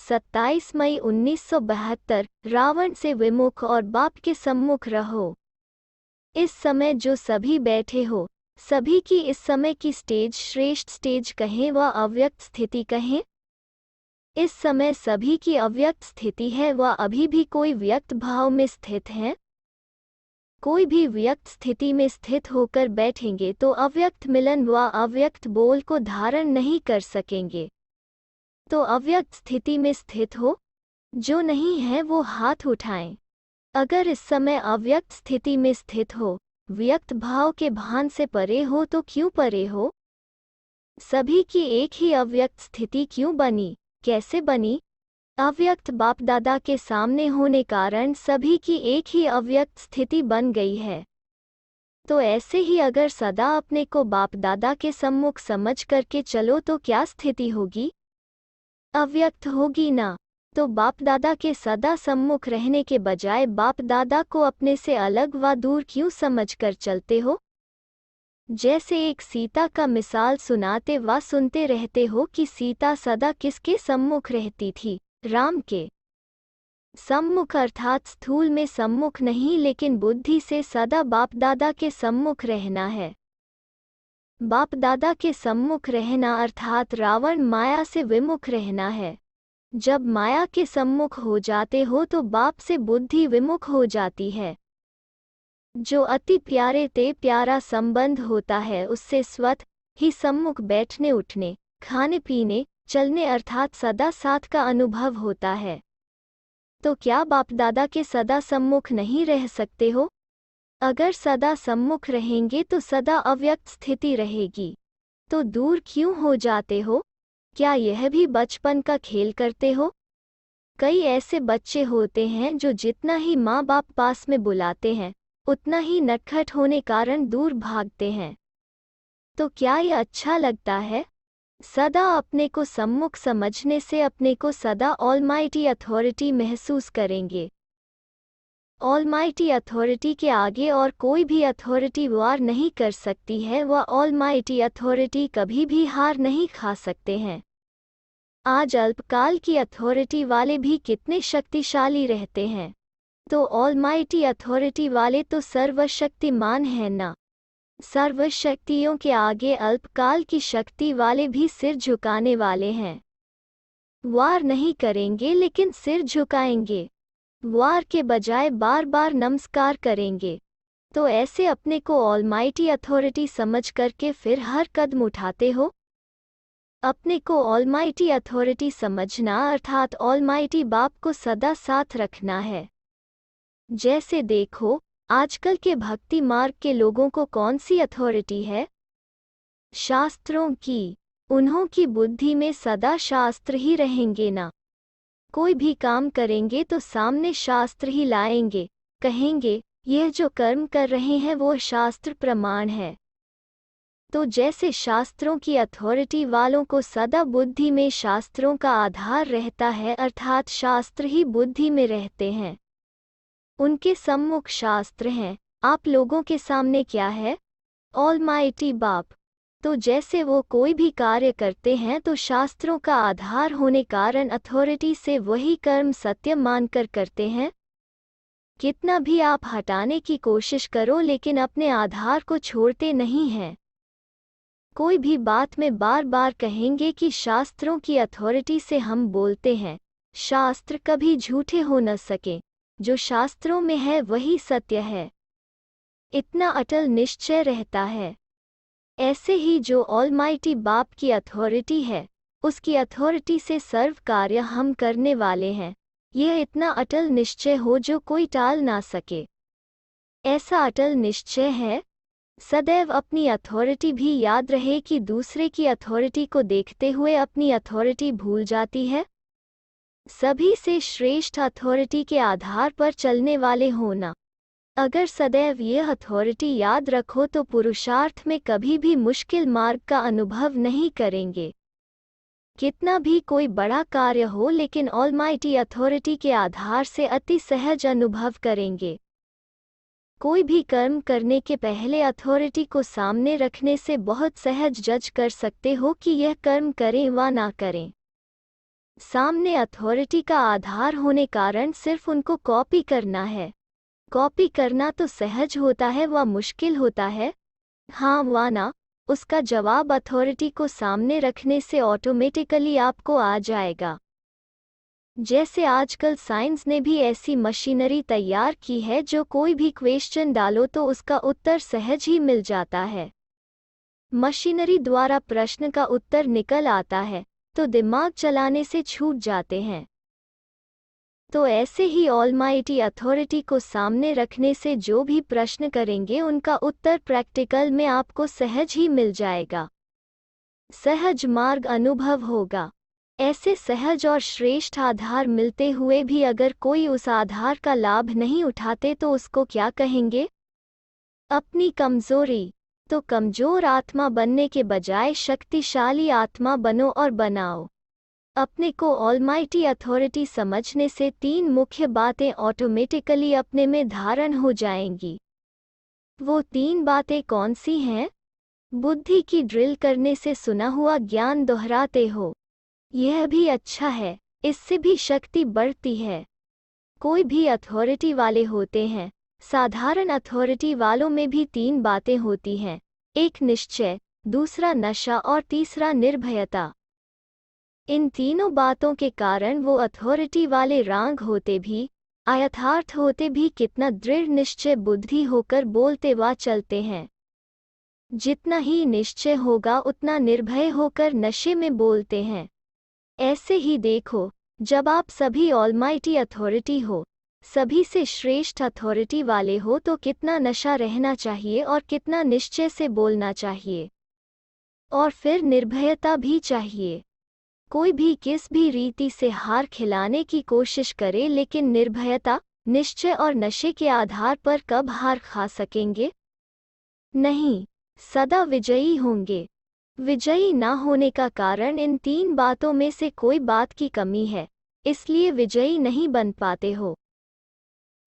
27 मई 1972 रावण से विमुख और बाप के सम्मुख रहो। इस समय जो सभी बैठे हो, सभी की इस समय की स्टेज श्रेष्ठ स्टेज कहें व अव्यक्त स्थिति कहें। इस समय सभी की अव्यक्त स्थिति है व अभी भी कोई व्यक्त भाव में स्थित है। कोई भी व्यक्त स्थिति में स्थित होकर बैठेंगे तो अव्यक्त मिलन व अव्यक्त बोल को धारण नहीं कर सकेंगे। तो अव्यक्त स्थिति में स्थित हो, जो नहीं है वो हाथ उठाएं। अगर इस समय अव्यक्त स्थिति में स्थित हो, व्यक्त भाव के भान से परे हो तो क्यों परे हो? सभी की एक ही अव्यक्त स्थिति क्यों बनी, कैसे बनी? अव्यक्त बाप दादा के सामने होने कारण सभी की एक ही अव्यक्त स्थिति बन गई है। तो ऐसे ही अगर सदा अपने को बाप दादा के सम्मुख समझ करके चलो तो क्या स्थिति होगी? अव्यक्त होगी ना। तो बाप दादा के सदा सम्मुख रहने के बजाय बाप दादा को अपने से अलग व दूर क्यों समझ कर चलते हो? जैसे एक सीता का मिसाल सुनाते व सुनते रहते हो कि सीता सदा किसके सम्मुख रहती थी? राम के सम्मुख, अर्थात स्थूल में सम्मुख नहीं लेकिन बुद्धि से सदा बाप दादा के सम्मुख रहना है। बाप दादा के सम्मुख रहना अर्थात रावण माया से विमुख रहना है। जब माया के सम्मुख हो जाते हो तो बाप से बुद्धि विमुख हो जाती है। जो अति प्यारे ते प्यारा संबंध होता है उससे स्वतः ही सम्मुख बैठने उठने, खाने पीने, चलने अर्थात सदा साथ का अनुभव होता है। तो क्या बाप दादा के सदा सम्मुख नहीं रह सकते हो? अगर सदा सम्मुख रहेंगे तो सदा अव्यक्त स्थिति रहेगी। तो दूर क्यों हो जाते हो? क्या यह भी बचपन का खेल करते हो? कई ऐसे बच्चे होते हैं जो जितना ही माँ बाप पास में बुलाते हैं, उतना ही नटखट होने कारण दूर भागते हैं। तो क्या यह अच्छा लगता है? सदा अपने को सम्मुख समझने से अपने को सदा ऑलमाइटी अथॉरिटी महसूस करेंगे। ऑलमाइटी अथॉरिटी के आगे और कोई भी अथॉरिटी वार नहीं कर सकती है व ऑलमाइटी अथॉरिटी कभी भी हार नहीं खा सकते हैं। आज अल्पकाल की अथॉरिटी वाले भी कितने शक्तिशाली रहते हैं। तो ऑलमाइटी अथॉरिटी वाले तो सर्वशक्तिमान हैं ना। सर्वशक्तियों के आगे अल्पकाल की शक्ति वाले भी सिर झुकाने वाले हैं। वार नहीं करेंगे लेकिन सिर झुकाएंगे। वार के बजाय बार बार नमस्कार करेंगे। तो ऐसे अपने को ऑलमाइटी अथॉरिटी समझ करके फिर हर कदम उठाते हो। अपने को ऑलमाइटी अथॉरिटी समझना अर्थात ऑलमाइटी बाप को सदा साथ रखना है। जैसे देखो, आजकल के भक्ति मार्ग के लोगों को कौन सी अथॉरिटी है? शास्त्रों की। उन्हों की बुद्धि में सदा शास्त्र ही रहेंगे ना। कोई भी काम करेंगे तो सामने शास्त्र ही लाएंगे, कहेंगे यह जो कर्म कर रहे हैं वो शास्त्र प्रमाण है। तो जैसे शास्त्रों की अथॉरिटी वालों को सदा बुद्धि में शास्त्रों का आधार रहता है अर्थात शास्त्र ही बुद्धि में रहते हैं। उनके सम्मुख शास्त्र हैं। आप लोगों के सामने क्या है? ऑलमाइटी बाप। तो जैसे वो कोई भी कार्य करते हैं तो शास्त्रों का आधार होने कारण अथॉरिटी से वही कर्म सत्य मानकर करते हैं। कितना भी आप हटाने की कोशिश करो लेकिन अपने आधार को छोड़ते नहीं हैं। कोई भी बात में बार बार कहेंगे कि शास्त्रों की अथॉरिटी से हम बोलते हैं। शास्त्र कभी झूठे हो न सके। जो शास्त्रों में है वही सत्य है। इतना अटल निश्चय रहता है। ऐसे ही जो ऑलमाइटी बाप की अथॉरिटी है, उसकी अथॉरिटी से सर्व कार्य हम करने वाले हैं, यह इतना अटल निश्चय हो जो कोई टाल ना सके। ऐसा अटल निश्चय है। सदैव अपनी अथॉरिटी भी याद रहे कि दूसरे की अथॉरिटी को देखते हुए अपनी अथॉरिटी भूल जाती है। सभी से श्रेष्ठ अथॉरिटी के आधार पर चलने वाले होना। अगर सदैव यह अथॉरिटी याद रखो तो पुरुषार्थ में कभी भी मुश्किल मार्ग का अनुभव नहीं करेंगे। कितना भी कोई बड़ा कार्य हो लेकिन ऑलमाइटी अथॉरिटी के आधार से अति सहज अनुभव करेंगे। कोई भी कर्म करने के पहले अथॉरिटी को सामने रखने से बहुत सहज जज कर सकते हो कि यह कर्म करें व ना करें। सामने अथॉरिटी का आधार होने कारण सिर्फ उनको कॉपी करना है। कॉपी करना तो सहज होता है व मुश्किल होता है? हाँ व ना। उसका जवाब अथॉरिटी को सामने रखने से ऑटोमेटिकली आपको आ जाएगा। जैसे आजकल साइंस ने भी ऐसी मशीनरी तैयार की है जो कोई भी क्वेश्चन डालो तो उसका उत्तर सहज ही मिल जाता है। मशीनरी द्वारा प्रश्न का उत्तर निकल आता है तो दिमाग चलाने से छूट जाते हैं। तो ऐसे ही ऑलमाइटी अथॉरिटी को सामने रखने से जो भी प्रश्न करेंगे उनका उत्तर प्रैक्टिकल में आपको सहज ही मिल जाएगा। सहज मार्ग अनुभव होगा। ऐसे सहज और श्रेष्ठ आधार मिलते हुए भी अगर कोई उस आधार का लाभ नहीं उठाते तो उसको क्या कहेंगे? अपनी कमजोरी। तो कमजोर आत्मा बनने के बजाय शक्तिशाली आत्मा बनो और बनाओ। अपने को ऑलमाइटी अथॉरिटी समझने से 3 मुख्य बातें ऑटोमेटिकली अपने में धारण हो जाएंगी। वो 3 बातें कौन सी हैं? बुद्धि की ड्रिल करने से सुना हुआ ज्ञान दोहराते हो। यह भी अच्छा है, इससे भी शक्ति बढ़ती है। कोई भी अथॉरिटी वाले होते हैं, साधारण अथॉरिटी वालों में भी 3 बातें होती हैं, एक निश्चय, दूसरा नशा और तीसरा निर्भयता। इन तीनों बातों के कारण वो अथॉरिटी वाले रांग होते भी, अयथार्थ होते भी कितना दृढ़ निश्चय बुद्धि होकर बोलते व चलते हैं। जितना ही निश्चय होगा उतना निर्भय होकर नशे में बोलते हैं। ऐसे ही देखो, जब आप सभी ऑलमाइटी अथॉरिटी हो, सभी से श्रेष्ठ अथॉरिटी वाले हो तो कितना नशा रहना चाहिए और कितना निश्चय से बोलना चाहिए। और फिर निर्भयता भी चाहिए। कोई भी किस भी रीति से हार खिलाने की कोशिश करे लेकिन निर्भयता, निश्चय और नशे के आधार पर कब हार खा सकेंगे? नहीं, सदा विजयी होंगे। विजयी ना होने का कारण इन 3 बातों में से कोई बात की कमी है, इसलिए विजयी नहीं बन पाते हो।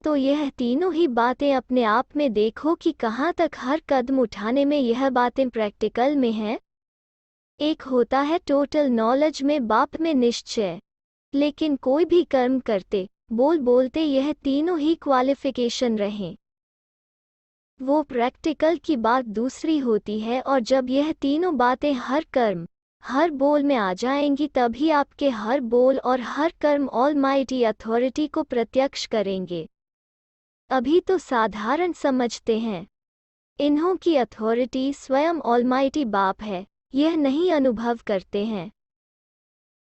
तो यह तीनों ही बातें अपने आप में देखो कि कहाँ तक हर कदम उठाने में यह बातें प्रैक्टिकल में हैं। एक होता है टोटल नॉलेज में बाप में निश्चय, लेकिन कोई भी कर्म करते बोलते यह तीनों ही क्वालिफिकेशन रहें। वो प्रैक्टिकल की बात दूसरी होती है और जब यह तीनों बातें हर कर्म हर बोल में आ जाएंगी तभी आपके हर बोल और हर कर्म ऑलमाइटी अथॉरिटी को प्रत्यक्ष करेंगे। अभी तो साधारण समझते हैं। इन्हों की अथॉरिटी स्वयं ऑलमाइटी बाप है, यह नहीं अनुभव करते हैं।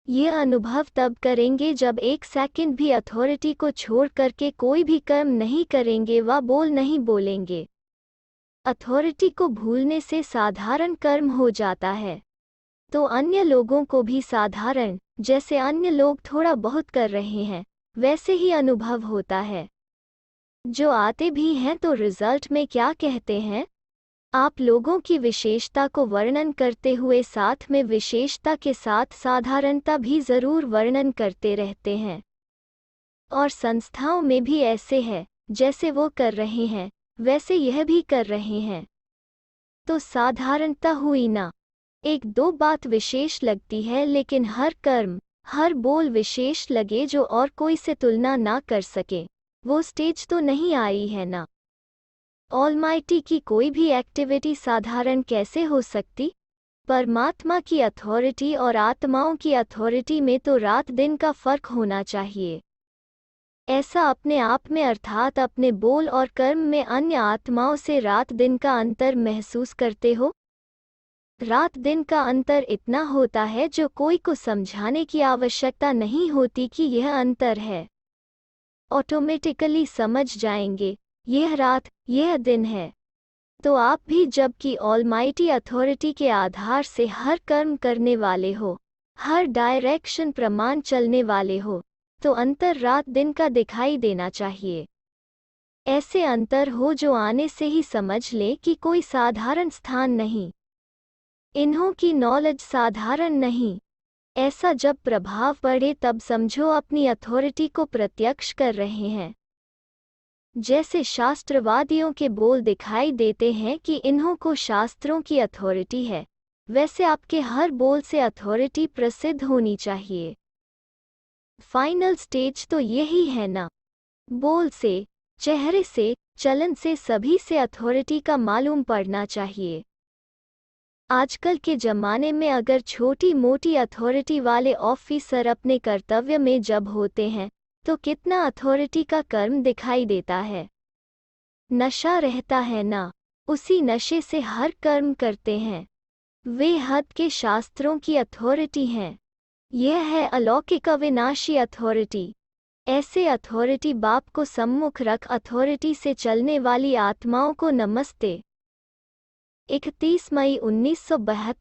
यह अनुभव तब करेंगे जब 1 सेकंड भी अथॉरिटी को छोड़ करके कोई भी कर्म नहीं करेंगे व बोल नहीं बोलेंगे। अथॉरिटी को भूलने से साधारण कर्म हो जाता है, तो अन्य लोगों को भी साधारण, जैसे अन्य लोग थोड़ा बहुत कर रहे हैं, वैसे ही अनुभव होता है। जो आते भी हैं तो रिजल्ट में क्या कहते हैं? आप लोगों की विशेषता को वर्णन करते हुए साथ में विशेषता के साथ साधारणता भी जरूर वर्णन करते रहते हैं। और संस्थाओं में भी ऐसे है, जैसे वो कर रहे हैं वैसे यह भी कर रहे हैं। तो साधारणता हुई ना। 1-2 बात विशेष लगती है लेकिन हर कर्म हर बोल विशेष लगे जो और कोई से तुलना ना कर सके, वो स्टेज तो नहीं आई है ना। ऑलमाइटी की कोई भी एक्टिविटी साधारण कैसे हो सकती? परमात्मा की अथॉरिटी और आत्माओं की अथॉरिटी में तो रात दिन का फर्क होना चाहिए। ऐसा अपने आप में अर्थात अपने बोल और कर्म में अन्य आत्माओं से रात दिन का अंतर महसूस करते हो? रात दिन का अंतर इतना होता है जो कोई को समझाने की आवश्यकता नहीं होती कि यह अंतर है। ऑटोमेटिकली समझ जाएंगे, यह रात यह दिन है। तो आप भी जबकि ऑलमाइटी अथॉरिटी के आधार से हर कर्म करने वाले हो, हर डायरेक्शन प्रमाण चलने वाले हो, तो अंतर रात दिन का दिखाई देना चाहिए। ऐसे अंतर हो जो आने से ही समझ ले कि कोई साधारण स्थान नहीं, इन्हों की नॉलेज साधारण नहीं। ऐसा जब प्रभाव पड़े तब समझो अपनी अथॉरिटी को प्रत्यक्ष कर रहे हैं। जैसे शास्त्रवादियों के बोल दिखाई देते हैं कि इन्हों को शास्त्रों की अथॉरिटी है, वैसे आपके हर बोल से अथॉरिटी प्रसिद्ध होनी चाहिए। फाइनल स्टेज तो यही है ना। बोल से, चेहरे से, चलन से सभी से अथॉरिटी का मालूम पड़ना चाहिए। आजकल के ज़माने में अगर छोटी मोटी अथॉरिटी वाले ऑफिसर अपने कर्तव्य में जब होते हैं तो कितना अथॉरिटी का कर्म दिखाई देता है। नशा रहता है ना, उसी नशे से हर कर्म करते हैं। वे हद के शास्त्रों की अथॉरिटी हैं। यह है अलौकिक अविनाशी अथॉरिटी। ऐसे अथॉरिटी बाप को सम्मुख रख अथॉरिटी से चलने वाली आत्माओं को नमस्ते। 31 मई 1972।